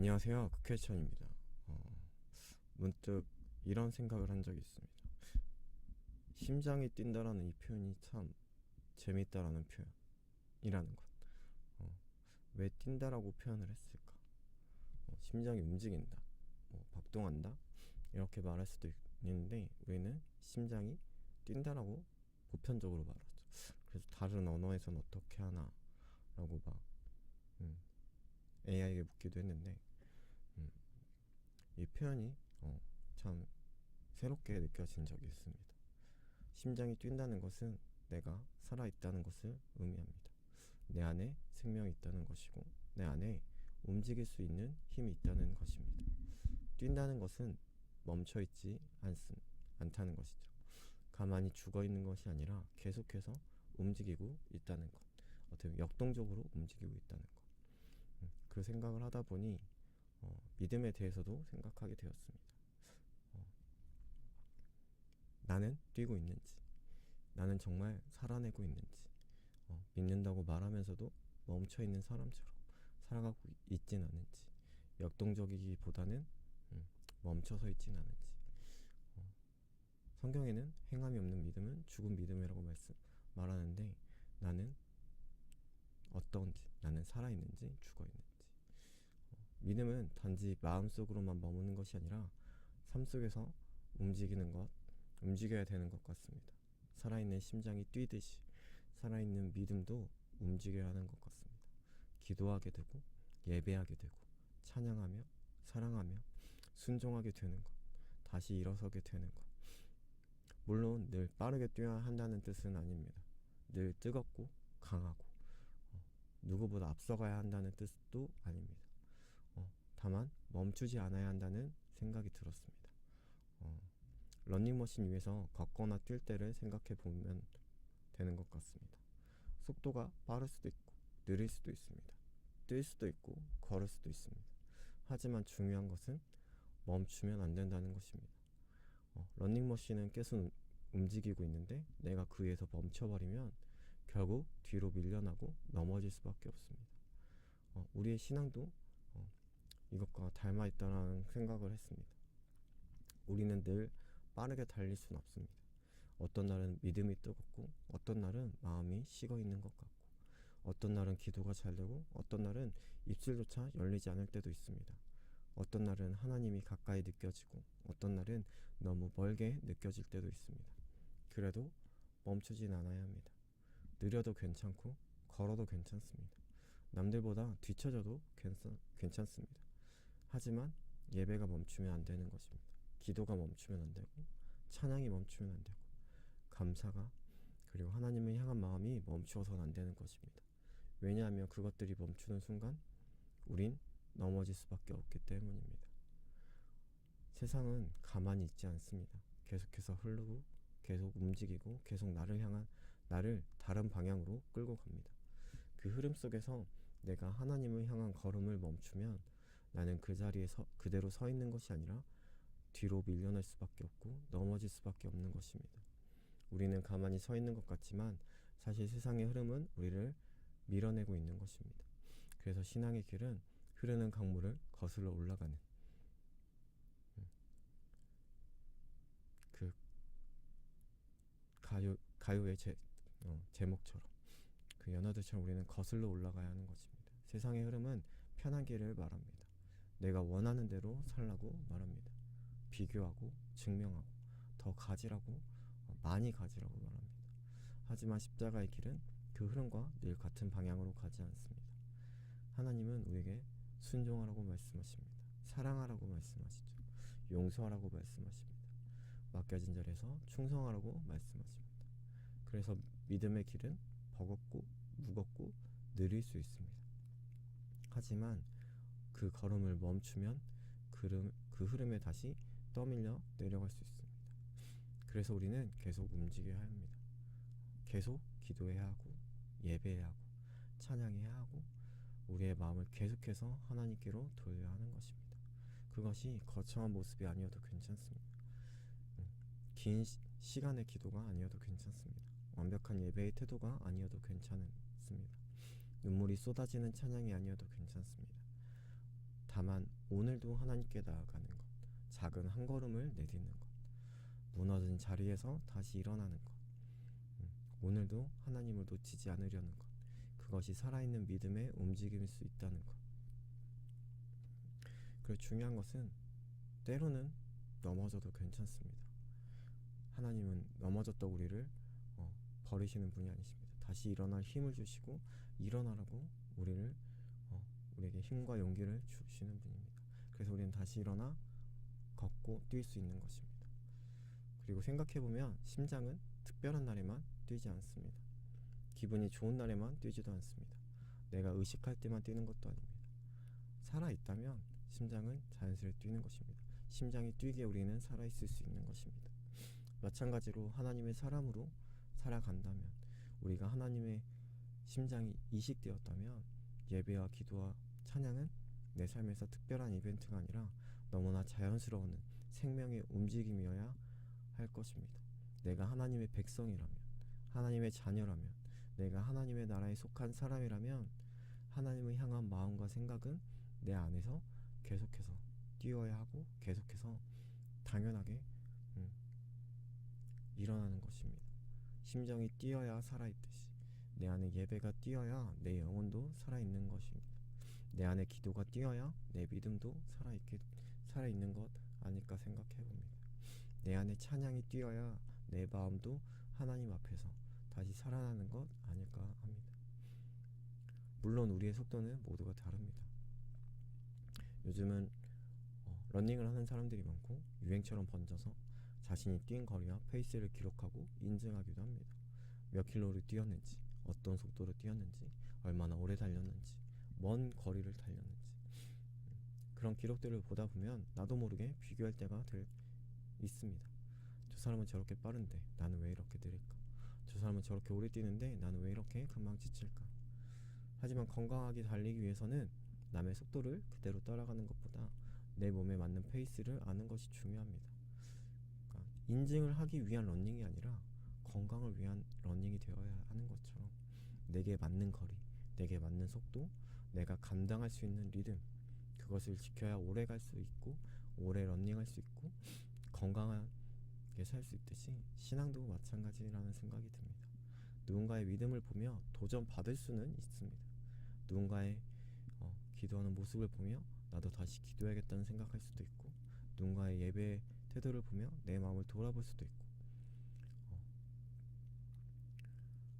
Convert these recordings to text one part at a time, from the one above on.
안녕하세요. 크케천입니다. 문득 이런 생각을 한 적이 있습니다. 심장이 뛴다라는 이 표현이 참 재밌다라는 표현이라는 것. 왜 뛴다라고 표현을 했을까? 심장이 움직인다, 박동한다, 이렇게 말할 수도 있는데 우리는 심장이 뛴다라고 보편적으로 말하죠. 그래서 다른 언어에서는 어떻게 하나라고 막 AI에게 묻기도 했는데 이 표현이 참 새롭게 느껴진 적이 있습니다. 심장이 뛴다는 것은 내가 살아있다는 것을 의미합니다. 내 안에 생명이 있다는 것이고 내 안에 움직일 수 있는 힘이 있다는 것입니다. 뛴다는 것은 멈춰있지 않다는 것이죠. 가만히 죽어있는 것이 아니라 계속해서 움직이고 있다는 것, 어떻게 보면 역동적으로 움직이고 있다는 것. 그 생각을 하다 보니 믿음에 대해서도 생각하게 되었습니다. 나는 뛰고 있는지, 나는 정말 살아내고 있는지, 믿는다고 말하면서도 멈춰있는 사람처럼 살아가고 있진 않은지, 역동적이기보다는 멈춰서 있진 않은지. 성경에는 행함이 없는 믿음은 죽은 믿음이라고 말하는데 나는 어떤지, 나는 살아있는지 죽어있는지. 믿음은 단지 마음속으로만 머무는 것이 아니라 삶 속에서 움직여야 되는 것 같습니다. 살아있는 심장이 뛰듯이 살아있는 믿음도 움직여야 하는 것 같습니다. 기도하게 되고 예배하게 되고 찬양하며 사랑하며 순종하게 되는 것, 다시 일어서게 되는 것. 물론 늘 빠르게 뛰어야 한다는 뜻은 아닙니다. 늘 뜨겁고 강하고 누구보다 앞서가야 한다는 뜻도 아닙니다. 다만 멈추지 않아야 한다는 생각이 들었습니다. 러닝머신 위에서 걷거나 뛸 때를 생각해 보면 되는 것 같습니다. 속도가 빠를 수도 있고 느릴 수도 있습니다. 뛸 수도 있고 걸을 수도 있습니다. 하지만 중요한 것은 멈추면 안 된다는 것입니다. 러닝머신은 계속 움직이고 있는데 내가 그 위에서 멈춰버리면 결국 뒤로 밀려나고 넘어질 수밖에 없습니다. 우리의 신앙도 이것과 닮아 있다는 생각을 했습니다. 우리는 늘 빠르게 달릴 수는 없습니다. 어떤 날은 믿음이 뜨겁고 어떤 날은 마음이 식어 있는 것 같고 어떤 날은 기도가 잘 되고 어떤 날은 입술조차 열리지 않을 때도 있습니다. 어떤 날은 하나님이 가까이 느껴지고 어떤 날은 너무 멀게 느껴질 때도 있습니다. 그래도 멈추진 않아야 합니다. 느려도 괜찮고 걸어도 괜찮습니다. 남들보다 뒤처져도 괜찮습니다. 하지만 예배가 멈추면 안 되는 것입니다. 기도가 멈추면 안 되고 찬양이 멈추면 안 되고 감사가 그리고 하나님을 향한 마음이 멈추어서는 안 되는 것입니다. 왜냐하면 그것들이 멈추는 순간 우린 넘어질 수밖에 없기 때문입니다. 세상은 가만히 있지 않습니다. 계속해서 흐르고 계속 움직이고 계속 나를 다른 방향으로 끌고 갑니다. 그 흐름 속에서 내가 하나님을 향한 걸음을 멈추면 나는 그 자리에 그대로 서 있는 것이 아니라 뒤로 밀려날 수밖에 없고 넘어질 수밖에 없는 것입니다. 우리는 가만히 서 있는 것 같지만 사실 세상의 흐름은 우리를 밀어내고 있는 것입니다. 그래서 신앙의 길은 흐르는 강물을 거슬러 올라가는 그 가요의 제목처럼 그 연어들처럼 우리는 거슬러 올라가야 하는 것입니다. 세상의 흐름은 편한 길을 말합니다. 내가 원하는 대로 살라고 말합니다. 비교하고 증명하고 더 가지라고 많이 가지라고 말합니다. 하지만 십자가의 길은 그 흐름과 늘 같은 방향으로 가지 않습니다. 하나님은 우리에게 순종하라고 말씀하십니다. 사랑하라고 말씀하시죠. 용서하라고 말씀하십니다. 맡겨진 자리에서 충성하라고 말씀하십니다. 그래서 믿음의 길은 버겁고 무겁고 느릴 수 있습니다. 하지만 그 걸음을 멈추면 그 흐름에 다시 떠밀려 내려갈 수 있습니다. 그래서 우리는 계속 움직여야 합니다. 계속 기도해야 하고 예배해야 하고 찬양해야 하고 우리의 마음을 계속해서 하나님께로 돌려야 하는 것입니다. 그것이 거창한 모습이 아니어도 괜찮습니다. 긴 시간의 기도가 아니어도 괜찮습니다. 완벽한 예배의 태도가 아니어도 괜찮습니다. 눈물이 쏟아지는 찬양이 아니어도 괜찮습니다. 다만 오늘도 하나님께 나아가는 것, 작은 한 걸음을 내딛는 것, 무너진 자리에서 다시 일어나는 것, 오늘도 하나님을 놓치지 않으려는 것, 그것이 살아있는 믿음의 움직임일 수 있다는 것. 그리고 중요한 것은 때로는 넘어져도 괜찮습니다. 하나님은 넘어졌던 우리를 버리시는 분이 아니십니다. 다시 일어날 힘을 주시고 일어나라고 우리에게 힘과 용기를 주시는 분입니다. 그래서 우리는 다시 일어나 걷고 뛸 수 있는 것입니다. 그리고 생각해보면 심장은 특별한 날에만 뛰지 않습니다. 기분이 좋은 날에만 뛰지도 않습니다. 내가 의식할 때만 뛰는 것도 아닙니다. 살아있다면 심장은 자연스레 뛰는 것입니다. 심장이 뛰기에 우리는 살아있을 수 있는 것입니다. 마찬가지로 하나님의 사람으로 살아간다면, 우리가 하나님의 심장이 이식되었다면 예배와 기도와 찬양은 내 삶에서 특별한 이벤트가 아니라 너무나 자연스러운 생명의 움직임이어야 할 것입니다. 내가 하나님의 백성이라면, 하나님의 자녀라면, 내가 하나님의 나라에 속한 사람이라면 하나님을 향한 마음과 생각은 내 안에서 계속해서 뛰어야 하고 계속해서 당연하게 일어나는 것입니다. 심정이 뛰어야 살아있듯이 내 안에 예배가 뛰어야 내 영혼도 살아있는 것입니다. 내 안에 기도가 뛰어야 내 믿음도 살아있는 것 아닐까 생각해봅니다. 내 안에 찬양이 뛰어야 내 마음도 하나님 앞에서 다시 살아나는 것 아닐까 합니다. 물론 우리의 속도는 모두가 다릅니다. 요즘은 러닝을 하는 사람들이 많고 유행처럼 번져서 자신이 뛴 거리와 페이스를 기록하고 인증하기도 합니다. 몇 킬로를 뛰었는지, 어떤 속도로 뛰었는지, 얼마나 오래 달렸는지, 먼 거리를 달렸는지, 그런 기록들을 보다 보면 나도 모르게 비교할 때가 있습니다. 저 사람은 저렇게 빠른데 나는 왜 이렇게 느릴까? 저 사람은 저렇게 오래 뛰는데 나는 왜 이렇게 금방 지칠까? 하지만 건강하게 달리기 위해서는 남의 속도를 그대로 따라가는 것보다 내 몸에 맞는 페이스를 아는 것이 중요합니다. 그러니까 인증을 하기 위한 러닝이 아니라 건강을 위한 러닝이 되어야 하는 것처럼 내게 맞는 거리, 내게 맞는 속도, 내가 감당할 수 있는 리듬, 그것을 지켜야 오래 갈 수 있고 오래 러닝할 수 있고 건강하게 살 수 있듯이 신앙도 마찬가지라는 생각이 듭니다. 누군가의 믿음을 보며 도전 받을 수는 있습니다. 누군가의 기도하는 모습을 보며 나도 다시 기도해야겠다는 생각할 수도 있고, 누군가의 예배 태도를 보며 내 마음을 돌아볼 수도 있고,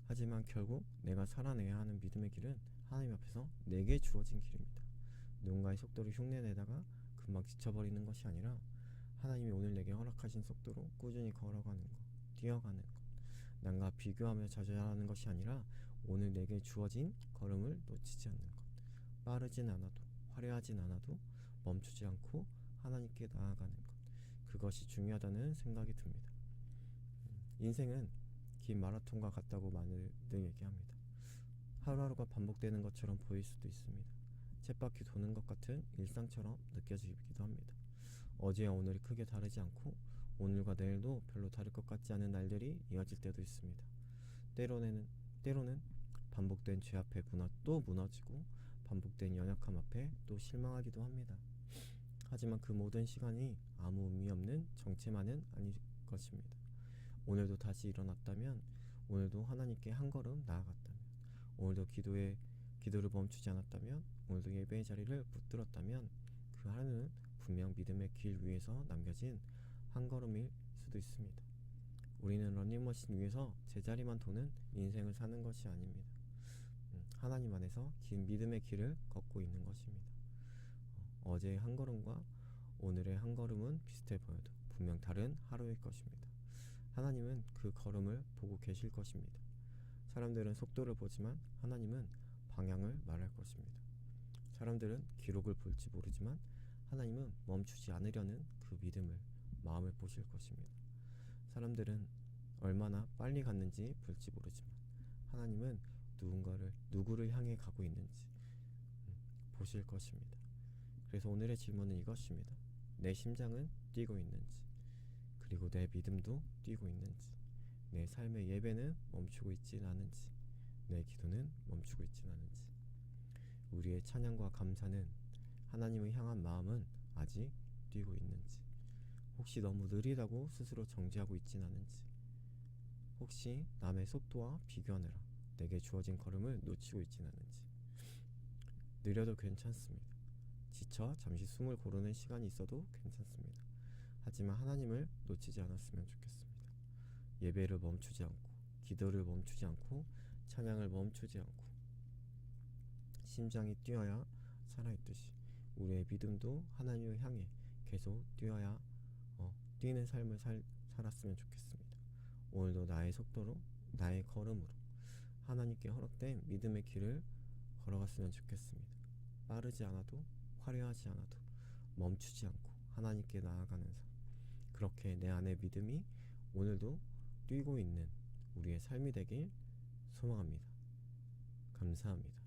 하지만 결국 내가 살아내야 하는 믿음의 길은 하나님 앞에서 내게 주어진 길입니다. 누군가의 속도를 흉내내다가 금방 지쳐버리는 것이 아니라 하나님이 오늘 내게 허락하신 속도로 꾸준히 걸어가는 것, 뛰어가는 것, 남과 비교하며 좌절하는 것이 아니라 오늘 내게 주어진 걸음을 놓치지 않는 것, 빠르진 않아도 화려하진 않아도 멈추지 않고 하나님께 나아가는 것, 그것이 중요하다는 생각이 듭니다. 인생은 긴 마라톤과 같다고 많이들 얘기합니다. 하루하루가 반복되는 것처럼 보일 수도 있습니다. 쳇바퀴 도는 것 같은 일상처럼 느껴지기도 합니다. 어제와 오늘이 크게 다르지 않고 오늘과 내일도 별로 다를 것 같지 않은 날들이 이어질 때도 있습니다. 때로는 반복된 죄 앞에 또 무너지고 반복된 연약함 앞에 또 실망하기도 합니다. 하지만 그 모든 시간이 아무 의미 없는 정체만은 아닐 것입니다. 오늘도 다시 일어났다면, 오늘도 하나님께 한 걸음 나아갔다면, 오늘도 기도를 멈추지 않았다면, 오늘도 예배의 자리를 붙들었다면 그 하루는 분명 믿음의 길 위에서 남겨진 한 걸음일 수도 있습니다. 우리는 러닝머신 위에서 제자리만 도는 인생을 사는 것이 아닙니다. 하나님 안에서 긴 믿음의 길을 걷고 있는 것입니다. 어제의 한 걸음과 오늘의 한 걸음은 비슷해 보여도 분명 다른 하루일 것입니다. 하나님은 그 걸음을 보고 계실 것입니다. 사람들은 속도를 보지만 하나님은 방향을 말할 것입니다. 사람들은 기록을 볼지 모르지만 하나님은 멈추지 않으려는 그 믿음을, 마음을 보실 것입니다. 사람들은 얼마나 빨리 갔는지 볼지 모르지만 하나님은 누구를 향해 가고 있는지 보실 것입니다. 그래서 오늘의 질문은 이것입니다. 내 심장은 뛰고 있는지, 그리고 내 믿음도 뛰고 있는지, 내 삶의 예배는 멈추고 있진 않은지, 내 기도는 멈추고 있진 않은지. 우리의 찬양과 감사는 하나님을 향한 마음은 아직 뛰고 있는지, 혹시 너무 느리다고 스스로 정지하고 있진 않은지, 혹시 남의 속도와 비교하느라 내게 주어진 걸음을 놓치고 있진 않은지. 느려도 괜찮습니다. 지쳐 잠시 숨을 고르는 시간이 있어도 괜찮습니다. 하지만 하나님을 놓치지 않았으면 좋겠습니다. 예배를 멈추지 않고, 기도를 멈추지 않고, 찬양을 멈추지 않고, 심장이 뛰어야 살아있듯이 우리의 믿음도 하나님을 향해 계속 뛰어야 뛰는 삶을 살았으면 좋겠습니다. 오늘도 나의 속도로, 나의 걸음으로 하나님께 허락된 믿음의 길을 걸어갔으면 좋겠습니다. 빠르지 않아도, 화려하지 않아도, 멈추지 않고 하나님께 나아가는 삶, 그렇게 내 안의 믿음이 오늘도 뛰고 있는 우리의 삶이 되길 소망합니다. 감사합니다.